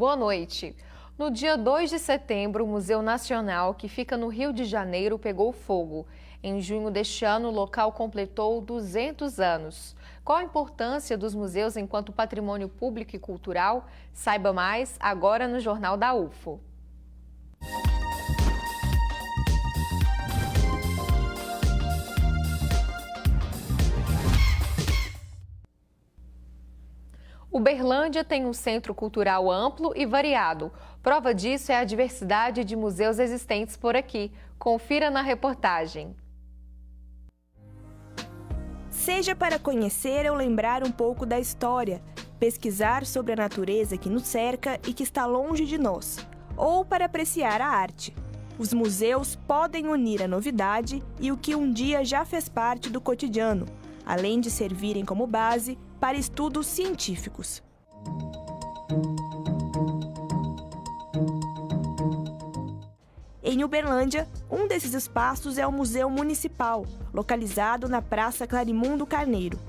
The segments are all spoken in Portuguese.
boa noite. No dia 2 de setembro, o Museu Nacional, que fica no Rio de Janeiro, pegou fogo. Em junho deste ano, o local completou 200 anos. Qual a importância dos museus enquanto patrimônio público e cultural? Saiba mais agora no Jornal da UFO. Uberlândia tem um centro cultural amplo e variado. Prova disso é a diversidade de museus existentes por aqui. Confira na reportagem. Seja para conhecer ou lembrar um pouco da história, pesquisar sobre a natureza que nos cerca e que está longe de nós, ou para apreciar a arte. Os museus podem unir a novidade e o que um dia já fez parte do cotidiano, além de servirem como base para estudos científicos. Em Uberlândia, um desses espaços é o Museu Municipal, localizado na Praça Clarimundo Carneiro.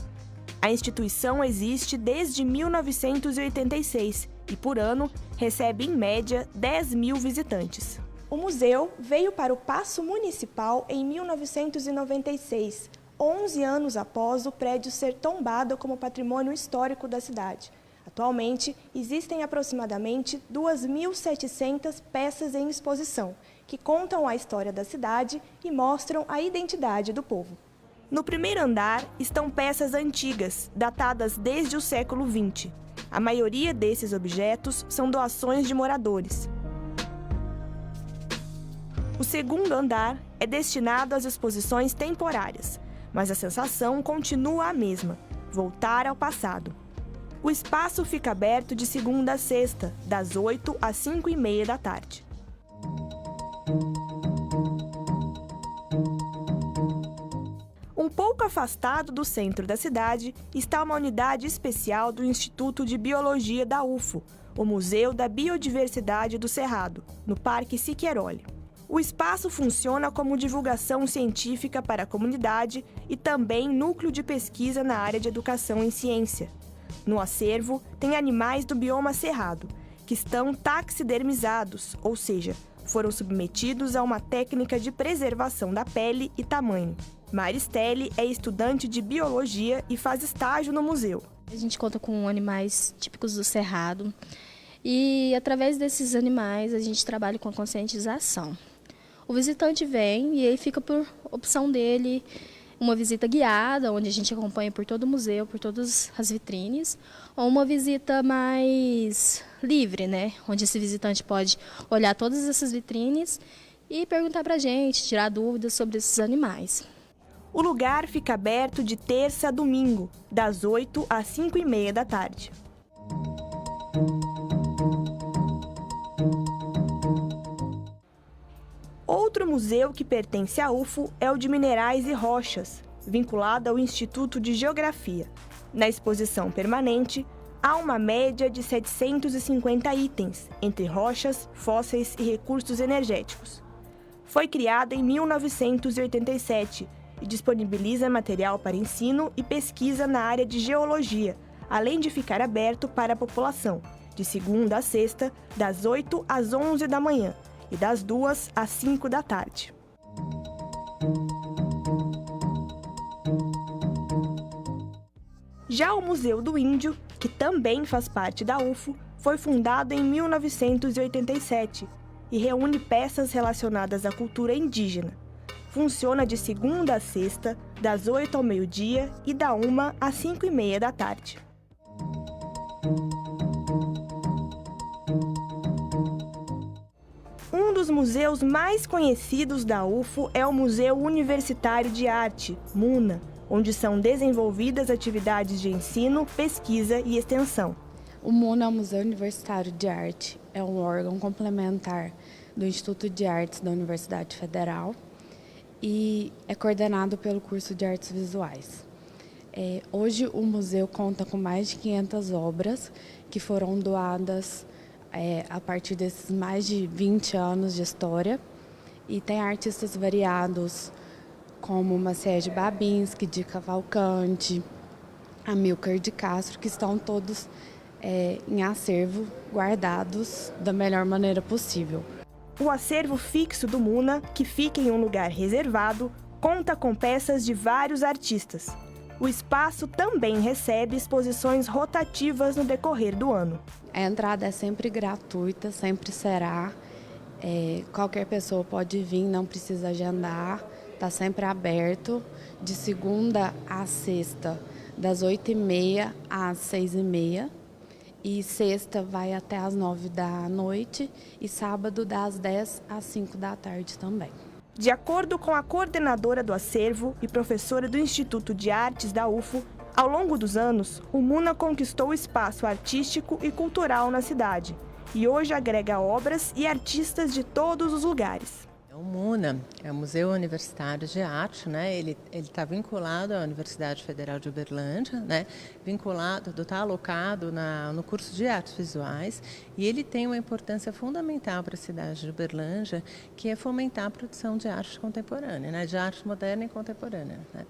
A instituição existe desde 1986 e, por ano, recebe em média 10 mil visitantes. O museu veio para o Paço Municipal em 1996, 11 anos após o prédio ser tombado como patrimônio histórico da cidade. Atualmente, existem aproximadamente 2.700 peças em exposição, que contam a história da cidade e mostram a identidade do povo. No primeiro andar estão peças antigas, datadas desde o século XX. A maioria desses objetos são doações de moradores. O segundo andar é destinado às exposições temporárias, mas a sensação continua a mesma: voltar ao passado. O espaço fica aberto de segunda a sexta, das 8 às 5h30 da tarde. Um pouco afastado do centro da cidade está uma unidade especial do Instituto de Biologia da UFO, o Museu da Biodiversidade do Cerrado, no Parque Siqueirolli. O espaço funciona como divulgação científica para a comunidade e também núcleo de pesquisa na área de educação em ciência. No acervo, tem animais do bioma cerrado, que estão taxidermizados, ou seja, foram submetidos a uma técnica de preservação da pele e tamanho. Maristelli é estudante de biologia e faz estágio no museu. A gente conta com animais típicos do cerrado e, através desses animais, a gente trabalha com a conscientização. O visitante vem e aí fica por opção dele uma visita guiada, onde a gente acompanha por todo o museu, por todas as vitrines, ou uma visita mais livre, né? Onde esse visitante pode olhar todas essas vitrines e perguntar para a gente, tirar dúvidas sobre esses animais. O lugar fica aberto de terça a domingo, das 8 às 5h30 da tarde. Outro museu que pertence à UFO é o de Minerais e Rochas, vinculado ao Instituto de Geografia. Na exposição permanente, há uma média de 750 itens, entre rochas, fósseis e recursos energéticos. Foi criada em 1987 e disponibiliza material para ensino e pesquisa na área de geologia, além de ficar aberto para a população, de segunda a sexta, das 8 às 11 da manhã e das 2 às 5 da tarde. Já o Museu do Índio, que também faz parte da UFO, foi fundado em 1987 e reúne peças relacionadas à cultura indígena. Funciona de segunda a sexta, das 8 ao meio-dia e da 1 às 5h30 da tarde. Um dos museus mais conhecidos da UFO é o Museu Universitário de Arte, MUNA, onde são desenvolvidas atividades de ensino, pesquisa e extensão. O MUNA é o Museu Universitário de Arte, é um órgão complementar do Instituto de Artes da Universidade Federal e é coordenado pelo curso de Artes Visuais. Hoje o museu conta com mais de 500 obras que foram doadas a partir desses mais de 20 anos de história e tem artistas variados como Maciej Babinski, de Cavalcante, Amilcar de Castro, que estão todos em acervo, guardados da melhor maneira possível. O acervo fixo do MUNA, que fica em um lugar reservado, conta com peças de vários artistas. O espaço também recebe exposições rotativas no decorrer do ano. A entrada é sempre gratuita, sempre será. Qualquer pessoa pode vir, não precisa agendar, está sempre aberto, de segunda a sexta, das 8h30 às 6h30. E sexta vai até às 9 da noite e sábado das 10 às 5 da tarde também. De acordo com a coordenadora do acervo e professora do Instituto de Artes da UFO, ao longo dos anos, o MUNA conquistou espaço artístico e cultural na cidade e hoje agrega obras e artistas de todos os lugares. O MUNA é o Museu Universitário de Arte, né? Ele está vinculado à Universidade Federal de Uberlândia, né? Está alocado no curso de Artes Visuais e ele tem uma importância fundamental para a cidade de Uberlândia, que é fomentar a produção de arte contemporânea, né? De arte moderna e contemporânea, né?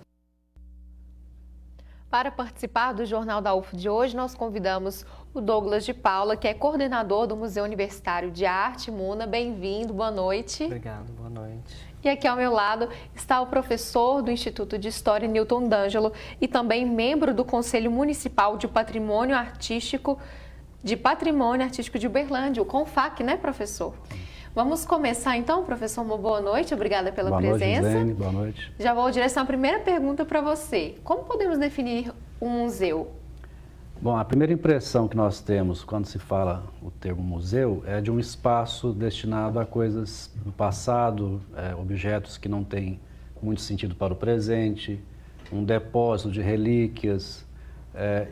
Para participar do Jornal da UFO de hoje, nós convidamos o Douglas de Paula, que é coordenador do Museu Universitário de Arte MUNA. Bem-vindo, boa noite. Obrigado, boa noite. E aqui ao meu lado está o professor do Instituto de História, Newton D'Angelo, e também membro do Conselho Municipal de Patrimônio Artístico de Uberlândia, o CONFAC, né, professor? Vamos começar então, professor, uma boa noite, obrigada pela presença. Boa noite, Gisele, boa noite. Já vou direcionar a primeira pergunta para você. Como podemos definir um museu? Bom, a primeira impressão que nós temos quando se fala o termo museu é de um espaço destinado a coisas do passado, objetos que não têm muito sentido para o presente, um depósito de relíquias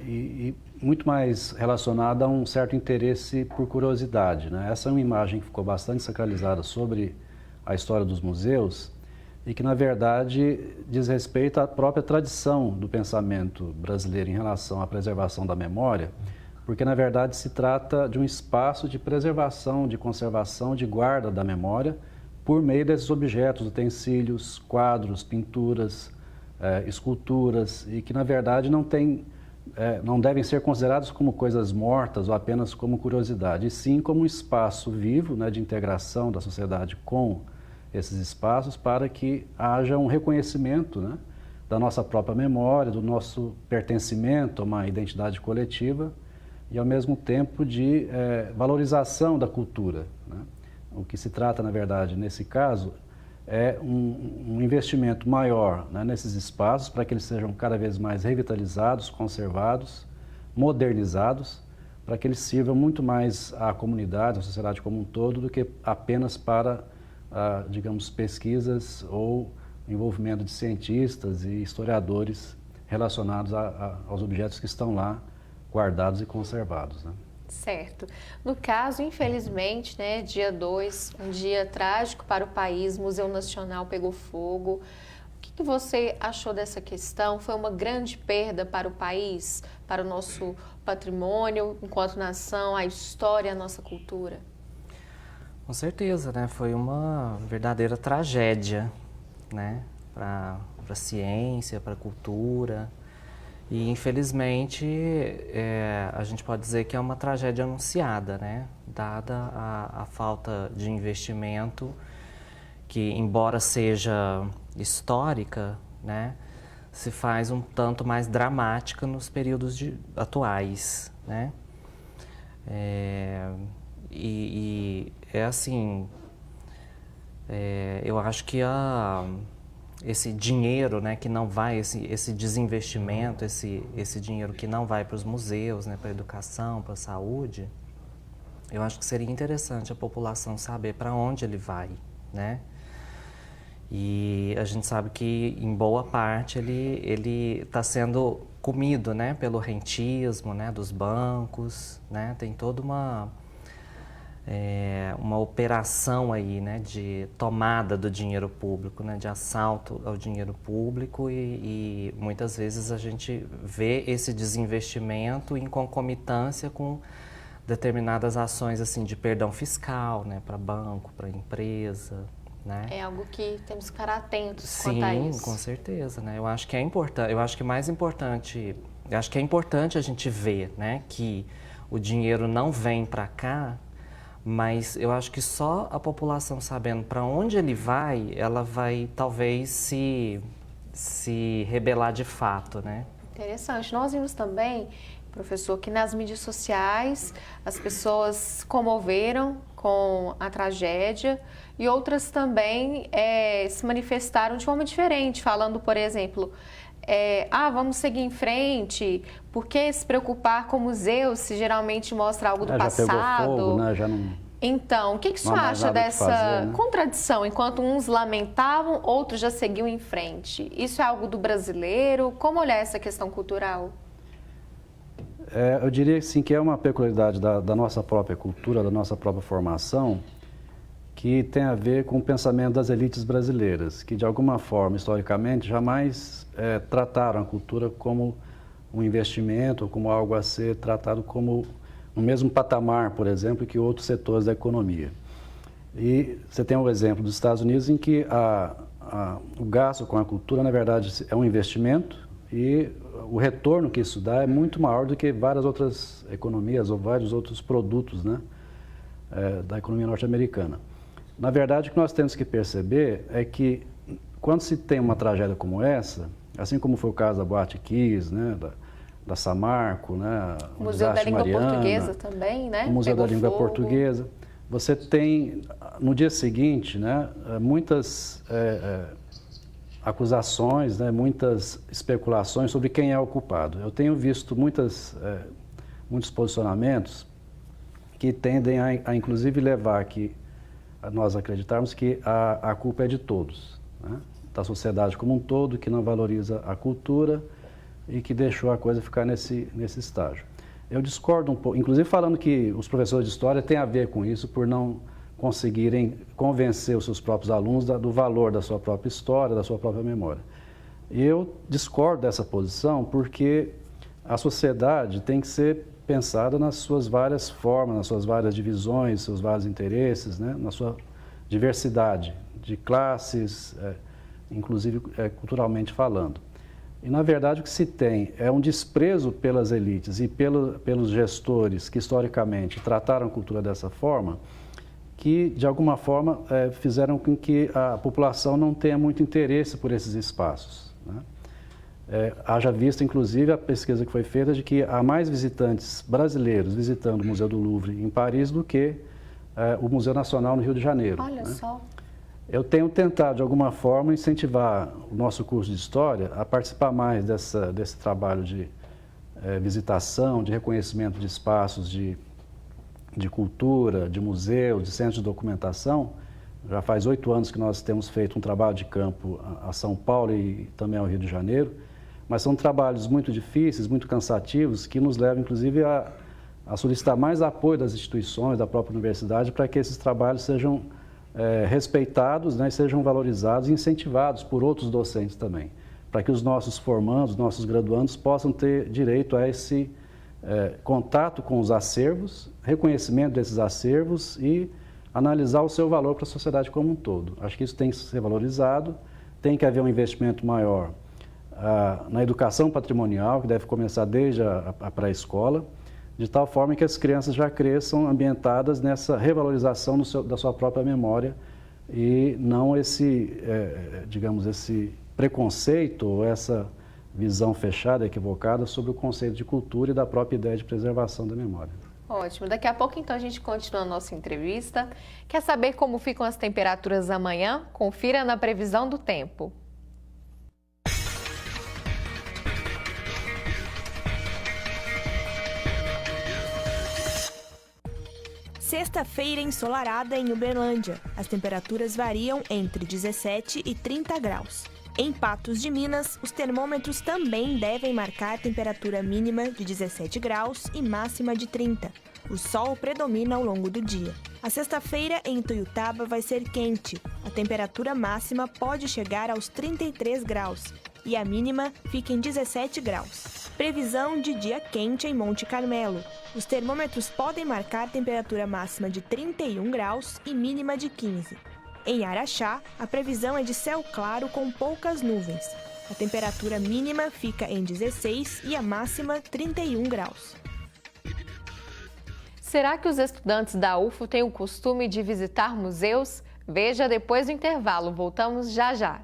e muito mais relacionado a um certo interesse por curiosidade, né? Essa é uma imagem que ficou bastante sacralizada sobre a história dos museus e que, na verdade, diz respeito à própria tradição do pensamento brasileiro em relação à preservação da memória, porque, na verdade, se trata de um espaço de preservação, de conservação, de guarda da memória por meio desses objetos, utensílios, quadros, pinturas, esculturas, e que, na verdade, não devem ser considerados como coisas mortas ou apenas como curiosidade, e sim como um espaço vivo, né, de integração da sociedade com esses espaços para que haja um reconhecimento, né, da nossa própria memória, do nosso pertencimento a uma identidade coletiva e, ao mesmo tempo, de valorização da cultura, né? O que se trata, na verdade, nesse caso, é um investimento maior, né, nesses espaços para que eles sejam cada vez mais revitalizados, conservados, modernizados, para que eles sirvam muito mais à comunidade, à sociedade como um todo, do que apenas para, digamos, pesquisas ou envolvimento de cientistas e historiadores relacionados aos objetos que estão lá guardados e conservados, né? Certo. No caso, infelizmente, né, dia 2, um dia trágico para o país, o Museu Nacional pegou fogo. O que você achou dessa questão? Foi uma grande perda para o país, para o nosso patrimônio enquanto nação, a história, a nossa cultura? Com certeza, né? Foi uma verdadeira tragédia, né? Para a ciência, para a cultura. E, infelizmente, a gente pode dizer que é uma tragédia anunciada, né? Dada a falta de investimento, que, embora seja histórica, né, se faz um tanto mais dramática nos períodos atuais, né? Assim, eu acho que esse dinheiro, né, que não vai, esse desinvestimento, esse dinheiro que não vai para os museus, né, para a educação, para a saúde, eu acho que seria interessante a população saber para onde ele vai, né? E a gente sabe que, em boa parte, ele está sendo comido, né, pelo rentismo, né, dos bancos, né? Tem toda uma operação aí, né, de tomada do dinheiro público, né, de assalto ao dinheiro público e muitas vezes a gente vê esse desinvestimento em concomitância com determinadas ações assim de perdão fiscal, né, para banco, para empresa, né? É algo que temos que ficar atentos quanto a isso. Sim, com certeza, né? Eu acho que é importante, eu acho que é importante a gente ver, né, que o dinheiro não vem para cá, mas eu acho que só a população sabendo para onde ele vai, ela vai talvez se rebelar de fato, né? Interessante. Nós vimos também, professor, que nas mídias sociais as pessoas se comoveram com a tragédia e outras também se manifestaram de forma diferente, falando, por exemplo, vamos seguir em frente, por que se preocupar com o museu se geralmente mostra algo do passado? Já pegou fogo, né? Já não... Então, o que o senhor acha dessa contradição? Enquanto uns lamentavam, outros já seguiam em frente. Isso é algo do brasileiro? Como olhar essa questão cultural? Eu diria sim, que é uma peculiaridade da nossa própria cultura, da nossa própria formação, que tem a ver com o pensamento das elites brasileiras, que de alguma forma, historicamente, jamais trataram a cultura como um investimento, como algo a ser tratado como no mesmo patamar, por exemplo, que outros setores da economia. E você tem um exemplo dos Estados Unidos em que o gasto com a cultura, na verdade, é um investimento e o retorno que isso dá é muito maior do que várias outras economias ou vários outros produtos, né, da economia norte-americana. Na verdade, o que nós temos que perceber é que quando se tem uma tragédia como essa, assim como foi o caso da Boate Kiss, né, da Samarco, né, o Museu da Língua Portuguesa também, né? O Museu da Língua Portuguesa. Você tem, no dia seguinte, né, muitas acusações, né, muitas especulações sobre quem é o culpado. Eu tenho visto muitos posicionamentos que tendem a inclusive levar a nós acreditarmos que a culpa é de todos, né, da sociedade como um todo, que não valoriza a cultura e que deixou a coisa ficar nesse estágio. Eu discordo um pouco, inclusive falando que os professores de história têm a ver com isso, por não conseguirem convencer os seus próprios alunos do valor da sua própria história, da sua própria memória. E eu discordo dessa posição porque a sociedade tem que ser pensada nas suas várias formas, nas suas várias divisões, seus vários interesses, né? Na sua diversidade de classes, inclusive culturalmente falando. E, na verdade, o que se tem é um desprezo pelas elites e pelos gestores que, historicamente, trataram a cultura dessa forma, que, de alguma forma, fizeram com que a população não tenha muito interesse por esses espaços, né? Haja vista, inclusive, a pesquisa que foi feita de que há mais visitantes brasileiros visitando o Museu do Louvre em Paris do que o Museu Nacional no Rio de Janeiro. Olha, né? Só. Eu tenho tentado, de alguma forma, incentivar o nosso curso de História a participar mais desse trabalho de visitação, de reconhecimento de espaços de cultura, de museu, de centros de documentação. Já faz 8 anos que nós temos feito um trabalho de campo a São Paulo e também ao Rio de Janeiro, mas são trabalhos muito difíceis, muito cansativos, que nos levam, inclusive, a solicitar mais apoio das instituições, da própria universidade, para que esses trabalhos sejam respeitados, né, sejam valorizados e incentivados por outros docentes também, para que os nossos formandos, os nossos graduandos possam ter direito a esse contato com os acervos, reconhecimento desses acervos e analisar o seu valor para a sociedade como um todo. Acho que isso tem que ser valorizado, tem que haver um investimento maior na educação patrimonial, que deve começar desde a pré-escola, de tal forma que as crianças já cresçam ambientadas nessa revalorização da sua própria memória e não digamos, esse preconceito ou essa visão fechada, equivocada sobre o conceito de cultura e da própria ideia de preservação da memória. Ótimo. Daqui a pouco, então, a gente continua a nossa entrevista. Quer saber como ficam as temperaturas amanhã? Confira na previsão do tempo. Sexta-feira ensolarada em Uberlândia. As temperaturas variam entre 17 e 30 graus. Em Patos de Minas, os termômetros também devem marcar temperatura mínima de 17 graus e máxima de 30. O sol predomina ao longo do dia. A sexta-feira em Tuiutaba vai ser quente. A temperatura máxima pode chegar aos 33 graus e a mínima fica em 17 graus. Previsão de dia quente em Monte Carmelo. Os termômetros podem marcar temperatura máxima de 31 graus e mínima de 15. Em Araxá, a previsão é de céu claro com poucas nuvens. A temperatura mínima fica em 16 e a máxima 31 graus. será que os estudantes da UFO têm o costume de visitar museus? Veja depois do intervalo. Voltamos já já.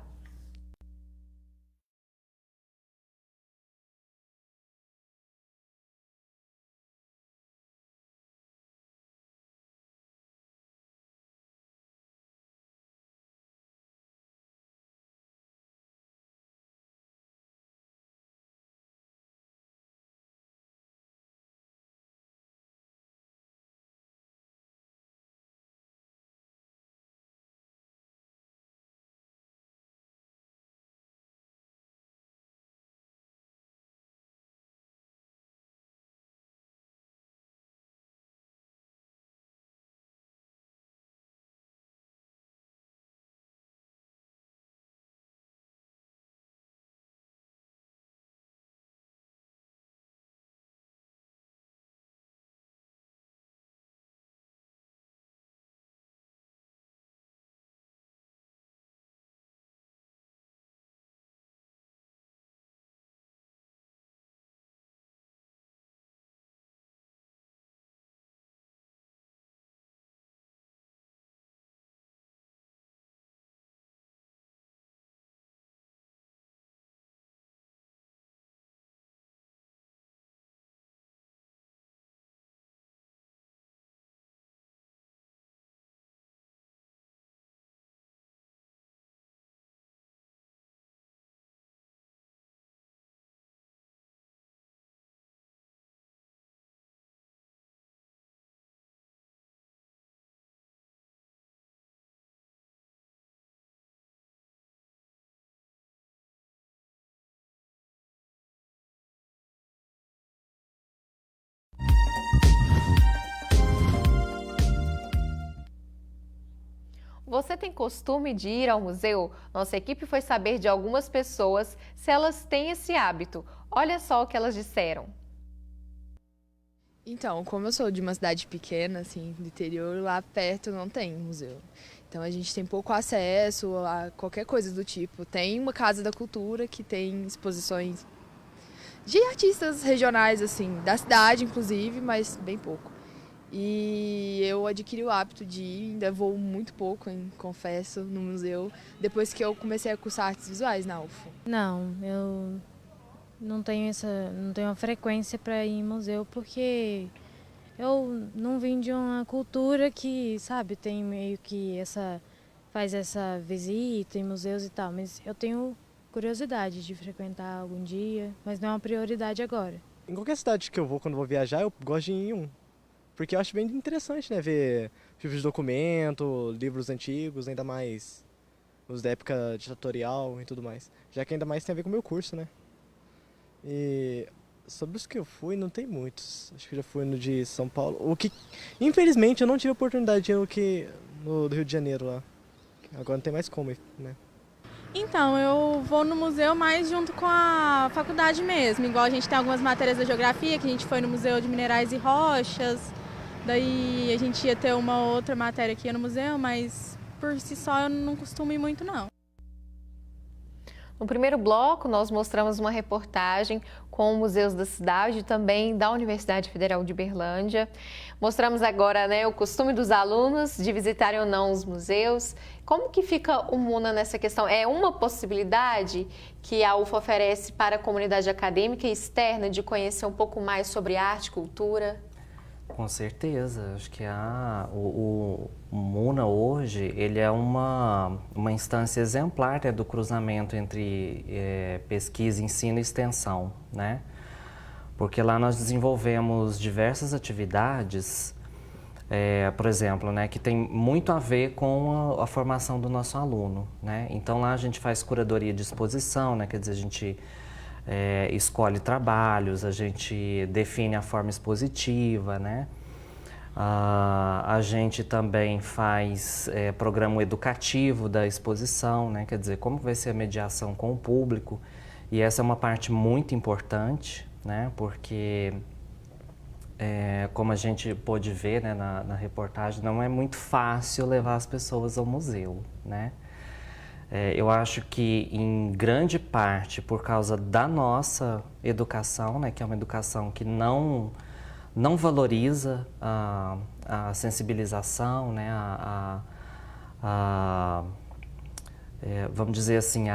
Você tem costume de ir ao museu? Nossa equipe foi saber de algumas pessoas se elas têm esse hábito. Olha só o que elas disseram. Então, como eu sou de uma cidade pequena, assim, do interior, lá perto não tem museu. Então a gente tem pouco acesso a qualquer coisa do tipo. Tem uma Casa da Cultura que tem exposições de artistas regionais, assim, da cidade inclusive, mas bem pouco. E eu adquiri o hábito de ir, ainda vou muito pouco, hein, confesso, no museu, depois que eu comecei a cursar artes visuais na UFO. Não, eu não tenho uma frequência para ir em museu porque eu não vim de uma cultura que, sabe, tem meio que faz essa visita em museus e tal, mas eu tenho curiosidade de frequentar algum dia, mas não é uma prioridade agora. Em qualquer cidade que eu vou, quando vou viajar, eu gosto de ir em um. Porque eu acho bem interessante, né, ver filmes de documento, livros antigos, ainda mais os da época ditatorial e tudo mais. Já que ainda mais tem a ver com o meu curso, né. E sobre os que eu fui, não tem muitos. Acho que eu já fui no de São Paulo. O que, infelizmente, eu não tive a oportunidade de ir no do Rio de Janeiro lá. Agora não tem mais como, né. Então, eu vou no museu mais junto com a faculdade mesmo. Igual a gente tem algumas matérias da geografia, que a gente foi no Museu de Minerais e Rochas. Daí a gente ia ter uma outra matéria que ia no museu, mas por si só eu não costumo ir muito, não. No primeiro bloco, nós mostramos uma reportagem com museus da cidade e também da Universidade Federal de Uberlândia. Mostramos agora, né, o costume dos alunos de visitarem ou não os museus. Como que fica o MUNA nessa questão? É uma possibilidade que a UFO oferece para a comunidade acadêmica e externa de conhecer um pouco mais sobre arte e cultura? Com certeza, acho que o MUNA hoje ele é uma instância exemplar, né, do cruzamento entre pesquisa, ensino e extensão, né? Porque lá nós desenvolvemos diversas atividades, por exemplo, né, que tem muito a ver com a formação do nosso aluno, né? Então lá a gente faz curadoria de exposição, né, quer dizer, a gente escolhe trabalhos, a gente define a forma expositiva, né? A gente também faz programa educativo da exposição, né? Quer dizer, como vai ser a mediação com o público, e essa é uma parte muito importante, né? Porque, como a gente pôde ver, né, na reportagem, não é muito fácil levar as pessoas ao museu, né? Eu acho que, em grande parte, por causa da nossa educação, né, que é uma educação que não não valoriza a sensibilização, né, vamos dizer assim,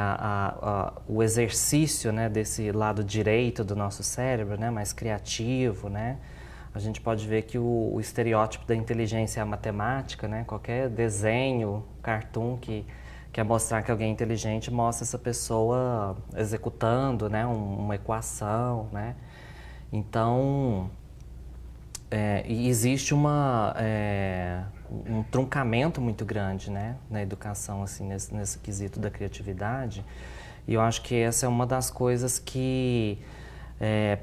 o exercício, né, desse lado direito do nosso cérebro, né, mais criativo, né? A gente pode ver que o estereótipo da inteligência é a matemática, né? Qualquer desenho, cartoon que quer mostrar que alguém é inteligente mostra essa pessoa executando, né, uma equação, né? Então, existe um truncamento muito grande, né, na educação, assim, nesse quesito da criatividade. E eu acho que essa é uma das coisas que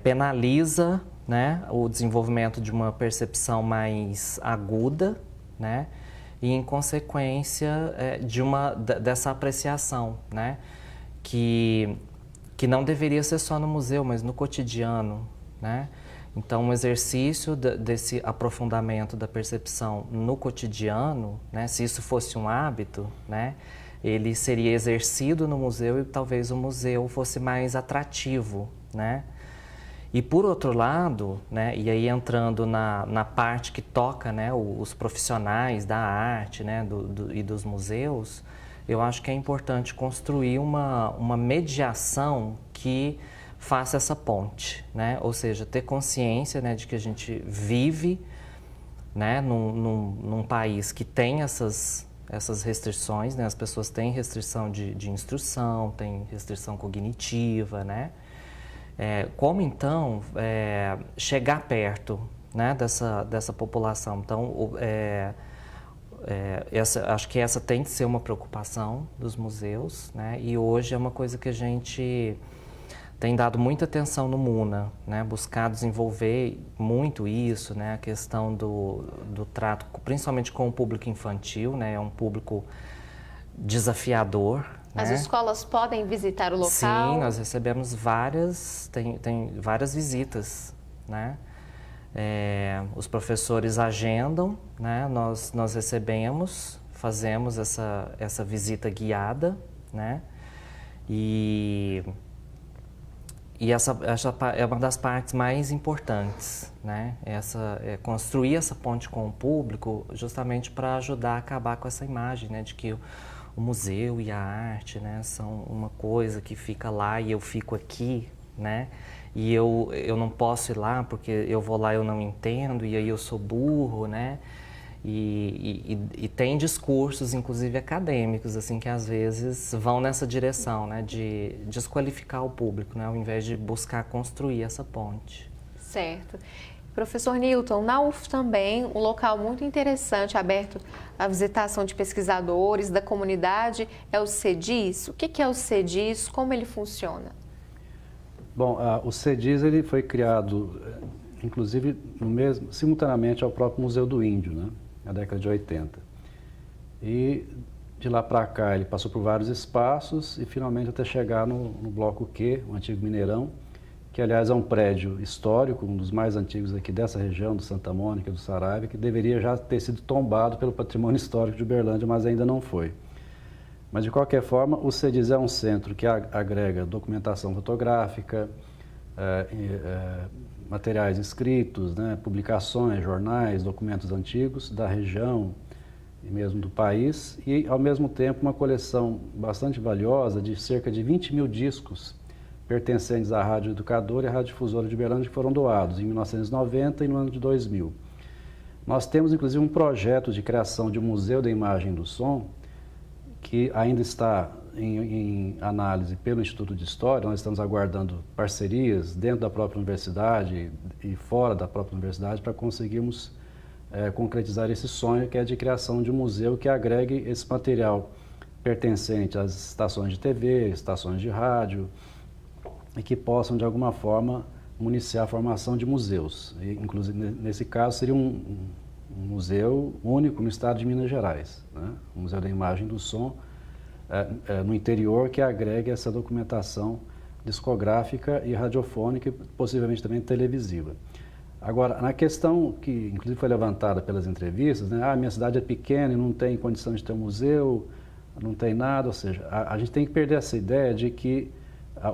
penaliza, né, o desenvolvimento de uma percepção mais aguda, né, e em consequência dessa apreciação, né, que não deveria ser só no museu, mas no cotidiano, né. Então, um exercício desse aprofundamento da percepção no cotidiano, né, se isso fosse um hábito, né, ele seria exercido no museu e talvez o museu fosse mais atrativo, né. E por outro lado, né, e aí entrando na parte que toca, né, os profissionais da arte, né, e dos museus, eu acho que é importante construir uma mediação que faça essa ponte, né, ou seja, ter consciência, né, de que a gente vive, né, num país que tem essas restrições, né, as pessoas têm restrição de instrução, têm restrição cognitiva, né. Como, então, chegar perto, né, dessa população? Então, acho que essa tem que ser uma preocupação dos museus, né, e hoje é uma coisa que a gente tem dado muita atenção no MUNA, né, buscar desenvolver muito isso, né, a questão do trato, principalmente com o público infantil, né, é um público desafiador. As escolas podem visitar o local? Sim, nós recebemos tem várias visitas, né? Os professores agendam, né? Nós recebemos, fazemos essa visita guiada, né? E essa é uma das partes mais importantes, né? Construir essa ponte com o público justamente para ajudar a acabar com essa imagem, né, de que o museu e a arte, né, são uma coisa que fica lá e eu fico aqui, né? E eu não posso ir lá porque eu vou lá e eu não entendo e aí eu sou burro, né? E tem discursos, inclusive acadêmicos, assim, que às vezes vão nessa direção, né, de desqualificar o público, né, ao invés de buscar construir essa ponte. Certo. Professor Newton, na UF também, um local muito interessante, aberto à visitação de pesquisadores da comunidade, é o CEDIS. O que é o CEDIS? Como ele funciona? Bom, o CEDIS ele foi criado, inclusive, simultaneamente ao próprio Museu do Índio, né, na década de 80. E de lá para cá ele passou por vários espaços e finalmente até chegar no Bloco Q, o antigo Mineirão, que aliás é um prédio histórico, um dos mais antigos aqui dessa região, do Santa Mônica, do Saraiva, que deveria já ter sido tombado pelo patrimônio histórico de Uberlândia, mas ainda não foi. Mas de qualquer forma, o CEDIS é um centro que agrega documentação fotográfica, materiais escritos, né, publicações, jornais, documentos antigos da região e mesmo do país, e ao mesmo tempo uma coleção bastante valiosa de cerca de 20 mil discos pertencentes à Rádio Educadora e à Rádio Difusora de Uberlândia, que foram doados em 1990 e no ano de 2000. Nós temos, inclusive, um projeto de criação de um Museu da Imagem e do Som, que ainda está em análise pelo Instituto de História. Nós estamos aguardando parcerias dentro da própria universidade e fora da própria universidade para conseguirmos concretizar esse sonho, que é de criação de um museu que agregue esse material pertencente às estações de TV, estações de rádio, e que possam, de alguma forma, municiar a formação de museus. E, inclusive, nesse caso, seria um museu único no estado de Minas Gerais, né? Um Museu da Imagem e do Som no interior, que agregue essa documentação discográfica e radiofônica e possivelmente também televisiva. Agora, na questão que inclusive foi levantada pelas entrevistas, né, minha cidade é pequena e não tem condição de ter um museu, não tem nada, ou seja, a gente tem que perder essa ideia de que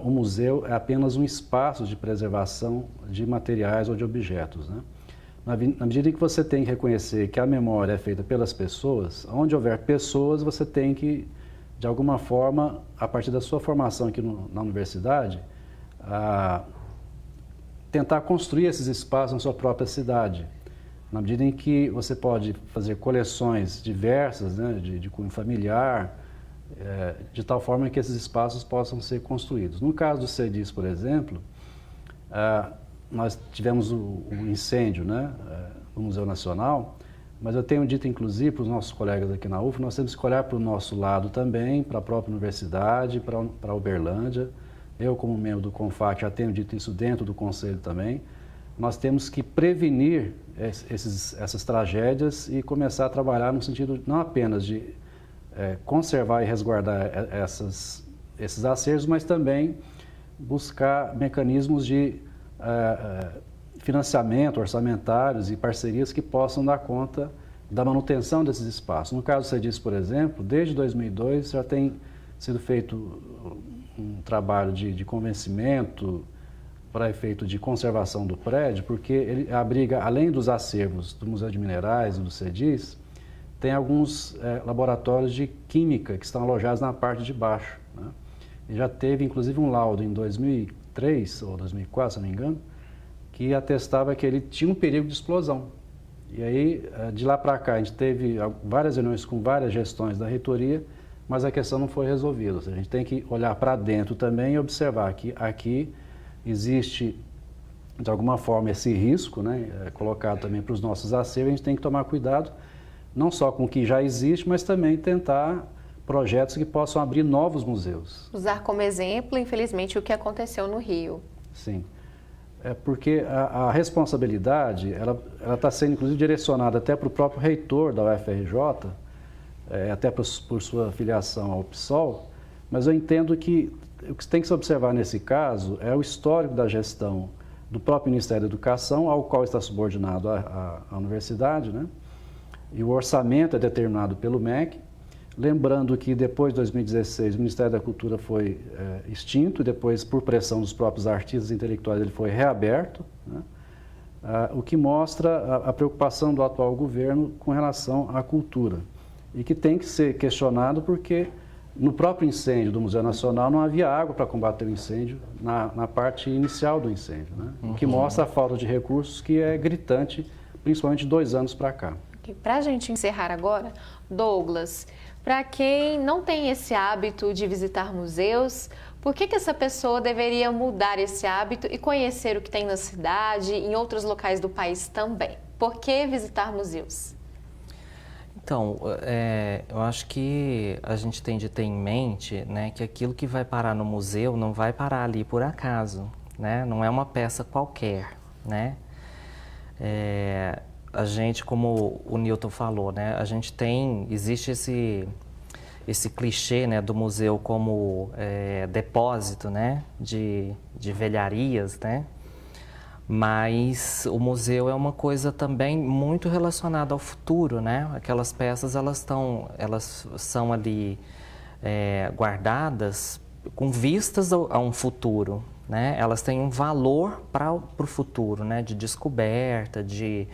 o museu é apenas um espaço de preservação de materiais ou de objetos, né? Na medida em que você tem que reconhecer que a memória é feita pelas pessoas, onde houver pessoas, você tem que, de alguma forma, a partir da sua formação aqui na universidade, tentar construir esses espaços na sua própria cidade. Na medida em que você pode fazer coleções diversas, né, de cunho familiar, de tal forma que esses espaços possam ser construídos. No caso do CEDIS, por exemplo, nós tivemos o incêndio, né, no Museu Nacional, mas eu tenho dito, inclusive, para os nossos colegas aqui na UF, nós temos que olhar para o nosso lado também, para a própria universidade, para a Uberlândia. Eu, como membro do CONFAC, já tenho dito isso dentro do Conselho também. Nós temos que prevenir essas tragédias e começar a trabalhar no sentido não apenas de conservar e resguardar esses acervos, mas também buscar mecanismos de financiamento, orçamentários e parcerias que possam dar conta da manutenção desses espaços. No caso do CEDIS, por exemplo, desde 2002 já tem sido feito um trabalho de convencimento para efeito de conservação do prédio, porque ele abriga, além dos acervos do Museu de Minerais e do CEDIS, tem alguns laboratórios de química que estão alojados na parte de baixo, né? E já teve, inclusive, um laudo em 2003 ou 2004, se não me engano, que atestava que ele tinha um perigo de explosão. E aí, de lá para cá, a gente teve várias reuniões com várias gestões da reitoria, mas a questão não foi resolvida. Ou seja, a gente tem que olhar para dentro também e observar que aqui existe, de alguma forma, esse risco, né, colocado também para os nossos acervos. A gente tem que tomar cuidado, não só com o que já existe, mas também tentar projetos que possam abrir novos museus. Usar como exemplo, infelizmente, o que aconteceu no Rio. Sim. Porque a responsabilidade, ela está sendo, inclusive, direcionada até para o próprio reitor da UFRJ, até por sua filiação ao PSOL, mas eu entendo que o que tem que se observar nesse caso é o histórico da gestão do próprio Ministério da Educação, ao qual está subordinado a universidade, né? E o orçamento é determinado pelo MEC, lembrando que depois de 2016 o Ministério da Cultura foi extinto, e depois, por pressão dos próprios artistas intelectuais, ele foi reaberto, né? O que mostra a preocupação do atual governo com relação à cultura, e que tem que ser questionado porque no próprio incêndio do Museu Nacional não havia água para combater o incêndio na parte inicial do incêndio, né? O que mostra a falta de recursos que é gritante, principalmente 2 anos para cá. Para a gente encerrar agora, Douglas, para quem não tem esse hábito de visitar museus, por que essa pessoa deveria mudar esse hábito e conhecer o que tem na cidade e em outros locais do país também? Por que visitar museus? Então, eu acho que a gente tem de ter em mente, né, que aquilo que vai parar no museu não vai parar ali por acaso, né? Não é uma peça qualquer, né? A gente, como o Newton falou, né, existe esse clichê, né, do museu como depósito, né, de velharias, né? Mas o museu é uma coisa também muito relacionada ao futuro, né? Aquelas peças, elas são ali guardadas com vistas a um futuro, né? Elas têm um valor para o futuro, né? De descoberta, de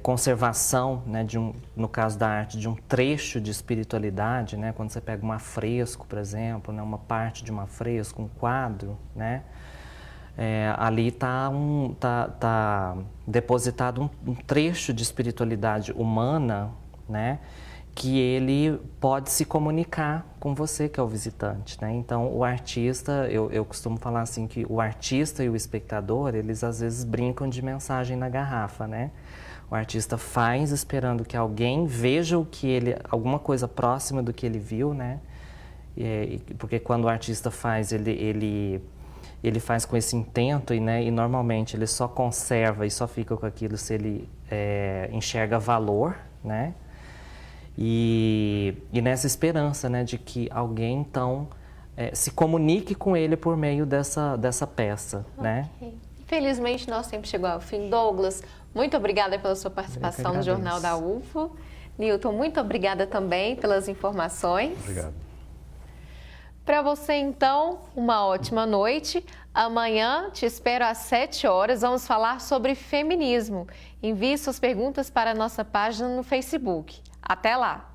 conservação, né, no caso da arte, de um trecho de espiritualidade, né, quando você pega um afresco, por exemplo, né, uma parte de um afresco, um quadro, né, ali está depositado um trecho de espiritualidade humana, né, que ele pode se comunicar com você, que é o visitante, né? Então, o artista, eu costumo falar assim, que o artista e o espectador, eles às vezes brincam de mensagem na garrafa, né? O artista faz esperando que alguém veja alguma coisa próxima do que ele viu, né? Porque quando o artista faz, ele faz com esse intento e normalmente ele só conserva e só fica com aquilo se ele enxerga valor, né? E nessa esperança, né, de que alguém, então, se comunique com ele por meio dessa peça, né? Infelizmente, nosso tempo chegou ao fim. Douglas, muito obrigada pela sua participação no Jornal da UFO. Newton, muito obrigada também pelas informações. Obrigado. Para você, então, uma ótima noite. Amanhã te espero às 7 horas. Vamos falar sobre feminismo. Envie suas perguntas para a nossa página no Facebook. Até lá!